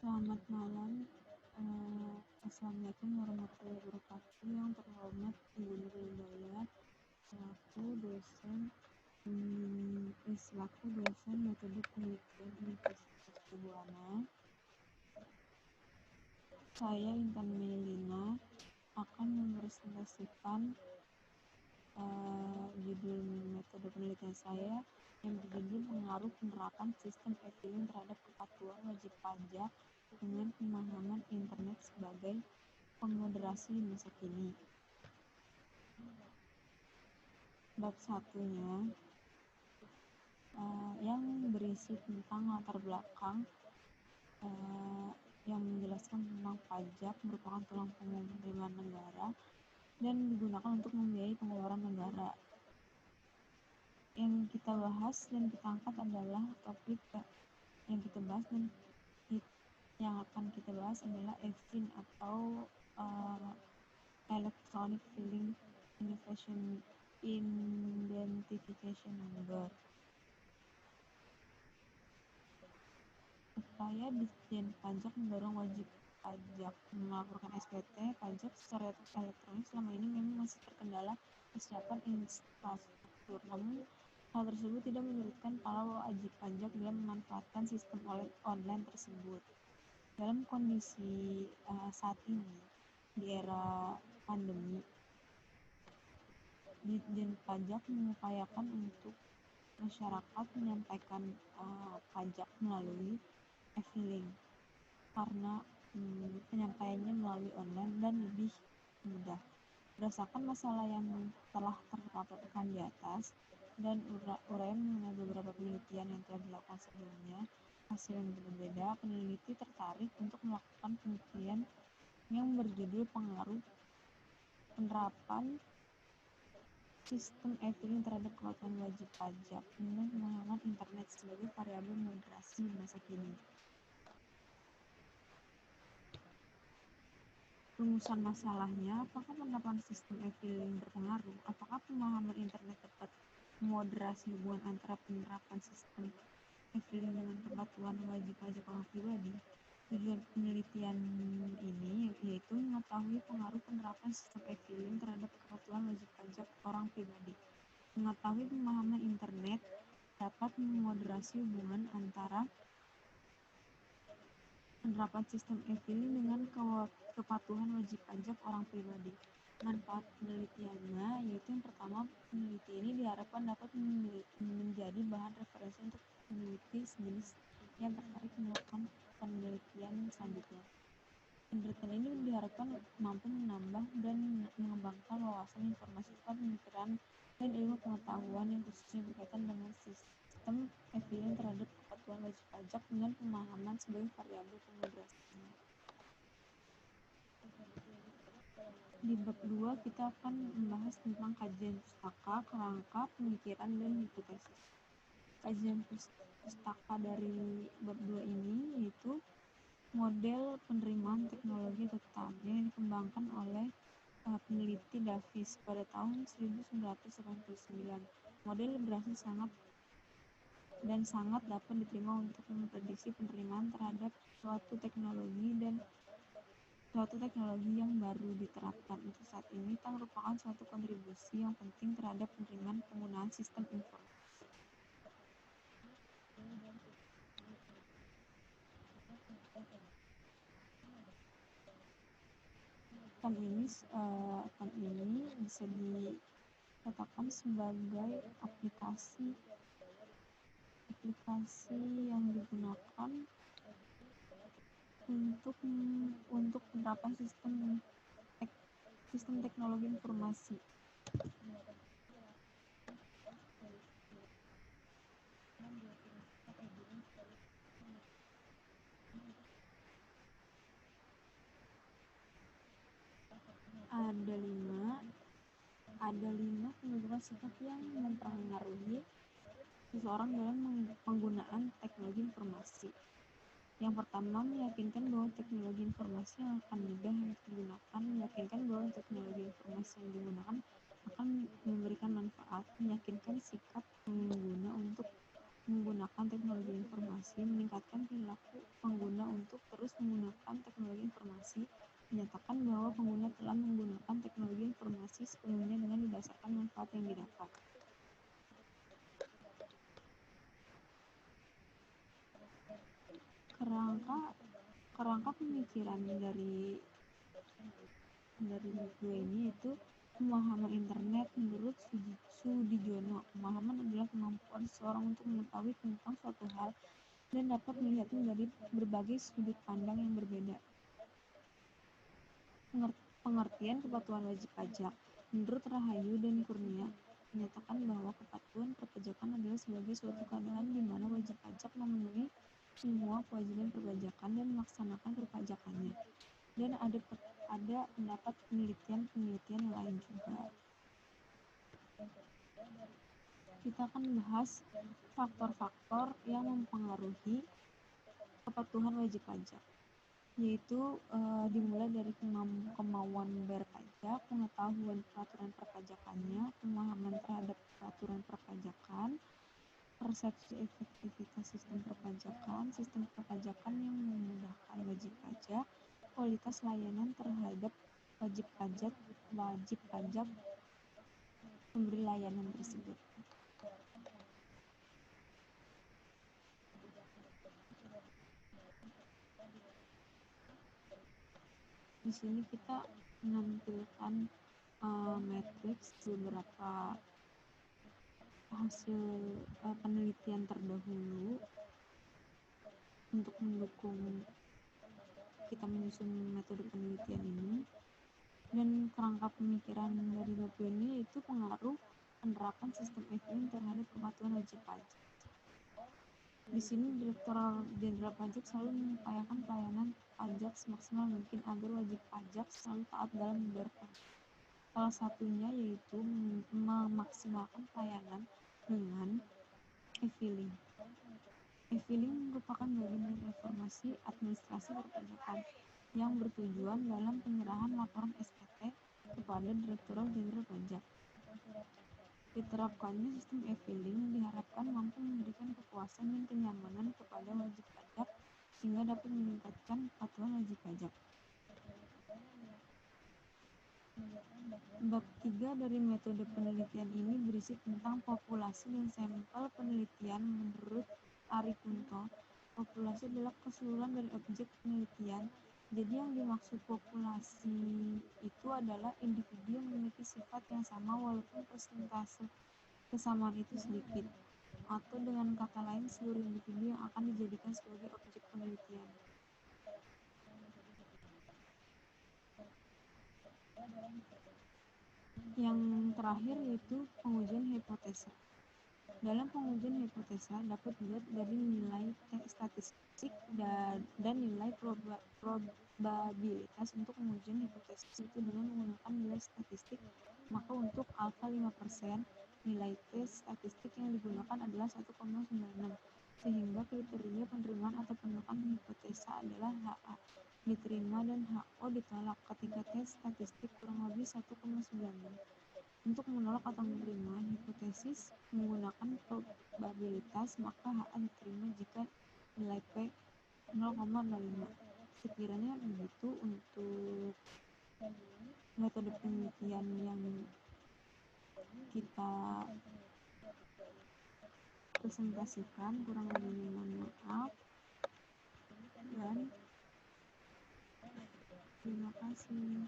Selamat malam. Assalamualaikum warahmatullahi wabarakatuh. Yang terhormat Ibu Nurul Hidayat selaku dosen metode penelitian Universitas Buana. Saya Intan Melina akan mempresentasikan judul metode penelitian saya yang berjudul pengaruh penerapan sistem e-filing terhadap kepatuhan wajib pajak dengan pemahaman internet sebagai pemoderasi di masa kini. Bab satunya yang berisi tentang latar belakang yang menjelaskan tentang pajak merupakan tulang punggung penerimaan negara dan digunakan untuk membiayai pengeluaran negara. Yang kita bahas dan kita angkat adalah topik yang kita bahas dan yang akan kita bahas adalah e-filing atau Electronic Filing Identification Number. Upaya Ditjen Pajak mendorong wajib pajak melaporkan SPT pajak secara elektronik selama ini memang masih terkendala kesiapan infrastruktur. Namun, hal tersebut tidak menyurutkan para wajib pajak dalam memanfaatkan sistem online tersebut. Dalam kondisi saat ini, di era pandemi, Ditjen Pajak mengupayakan untuk masyarakat menyampaikan pajak melalui e-filing karena penyampaiannya melalui online dan lebih mudah. Berdasarkan masalah yang telah terpaparkan di atas dan uraian mengenai beberapa penelitian yang telah dilakukan sebelumnya, hasil yang berbeda, peneliti tertarik untuk melakukan penelitian yang berjudul pengaruh penerapan sistem e-filing terhadap kepatuhan wajib pajak dengan pemahaman internet sebagai variabel moderasi di masa kini. Rumusan masalahnya, apakah penerapan sistem e-filing berpengaruh? Apakah pemahaman internet dapat memoderasi hubungan antara penerapan sistem e-filing dengan kepatuhan wajib pajak orang pribadi? Tujuan penelitian ini yaitu mengetahui pengaruh penerapan sistem e-filing terhadap kepatuhan wajib pajak orang pribadi. Mengetahui pemahaman internet dapat memoderasi hubungan antara penerapan sistem e-filing dengan kepatuhan wajib pajak orang pribadi. Manfaat penelitiannya yaitu yang pertama, peneliti ini diharapkan dapat menjadi bahan referensi untuk peneliti sejenis yang tertarik melakukan penelitian selanjutnya. Penelitian ini diharapkan mampu menambah dan mengembangkan wawasan informasi pemikiran dan ilmu pengetahuan yang khususnya berkaitan dengan sistem e-filing terhadap kepatuhan wajib pajak dengan pemahaman sebagai variabel pemoderasinya. Di bab 2 kita akan membahas tentang kajian pustaka, kerangka, pemikiran, dan hipotesis. Kajian pustaka dari bab 2 ini yaitu model penerimaan teknologi tetap yang dikembangkan oleh peneliti Davis pada tahun 1989. Model berhasil sangat dapat diterima untuk memprediksi penerimaan terhadap suatu teknologi yang baru diterapkan. Untuk saat ini, tak merupakan suatu kontribusi yang penting terhadap penerimaan penggunaan sistem informasi. Akan ini bisa dikatakan sebagai aplikasi yang digunakan untuk penerapan sistem teknologi informasi. Ada lima pembentukan sikap yang mempengaruhi seseorang dalam penggunaan teknologi informasi. Yang pertama, meyakinkan bahwa teknologi informasi yang akan mudah digunakan, meyakinkan bahwa teknologi informasi yang digunakan akan memberikan manfaat, meyakinkan sikap pengguna untuk menggunakan teknologi informasi, meningkatkan perilaku pengguna untuk terus menggunakan teknologi informasi, menyatakan bahwa pengguna telah menggunakan teknologi informasi sepenuhnya dengan didasarkan manfaat yang didapat. Kerangka pemikiran dari buku ini yaitu pemahaman internet menurut Sudijono. Pemahaman adalah kemampuan seseorang untuk mengetahui tentang suatu hal dan dapat melihatnya dari berbagai sudut pandang yang berbeda. Pengertian kepatuhan wajib pajak. Menurut Rahayu dan Kurnia, menyatakan bahwa kepatuhan perpajakan adalah sebagai suatu keadaan di mana wajib pajak memenuhi semua kewajiban perpajakan dan melaksanakan perpajakannya. Dan ada pendapat penelitian lain juga. Kita akan bahas faktor-faktor yang mempengaruhi kepatuhan wajib pajak, yaitu dimulai dari kemauan berpajak, pengetahuan peraturan perpajakannya, pemahaman terhadap peraturan perpajakan, persepsi efektivitas sistem perpajakan yang memudahkan wajib pajak, kualitas layanan terhadap wajib pajak pemberi layanan tersebut. Di sini kita menampilkan matriks beberapa hasil penelitian terdahulu untuk mendukung kita menyusun metode penelitian ini. Dan kerangka pemikiran dari buku ini yaitu pengaruh penerapan sistem e-filing terhadap kepatuhan wajib pajak. Di sini Direktorat Jenderal Pajak selalu mengupayakan pelayanan pajak semaksimal mungkin agar wajib pajak selalu taat dalam membayar pajak. Salah satunya yaitu memaksimalkan pelayanan dengan e-filing. E-filing merupakan bagian dari reformasi administrasi perpajakan yang bertujuan dalam penyerahan laporan SPT kepada Direktorat Jenderal Pajak. Diterapkannya sistem e-filing diharapkan mampu memberikan kepuasan dan kenyamanan kepada wajib pajak sehingga dapat meningkatkan kepatuhan wajib pajak. Bab 3 dari metode penelitian ini berisi tentang populasi dan sampel penelitian menurut Ari Kunto. Populasi adalah keseluruhan dari objek penelitian. Jadi yang dimaksud populasi itu adalah individu yang memiliki sifat yang sama walaupun persentase kesamaan itu sedikit. Atau dengan kata lain seluruh individu yang akan dijadikan sebagai objek penelitian. Yang terakhir yaitu pengujian hipotesa. Dalam pengujian hipotesa dapat dilihat dari nilai statistik dan nilai probabilitas untuk pengujian hipotesa itu dengan menggunakan nilai statistik. Maka untuk alfa 5%, nilai T statistik yang digunakan adalah 1,96, sehingga kriteria penerimaan atau penolakan hipotesa adalah HA diterima dan HO ditolak ketika T statistik kurang lebih 1,96. Untuk menolak atau menerima hipotesis menggunakan probabilitas, maka HA diterima jika nilai P 0,05. Sekiranya begitu untuk metode penelitian yang kita presentasikan, kurang lebihnya mohon maaf dan terima kasih.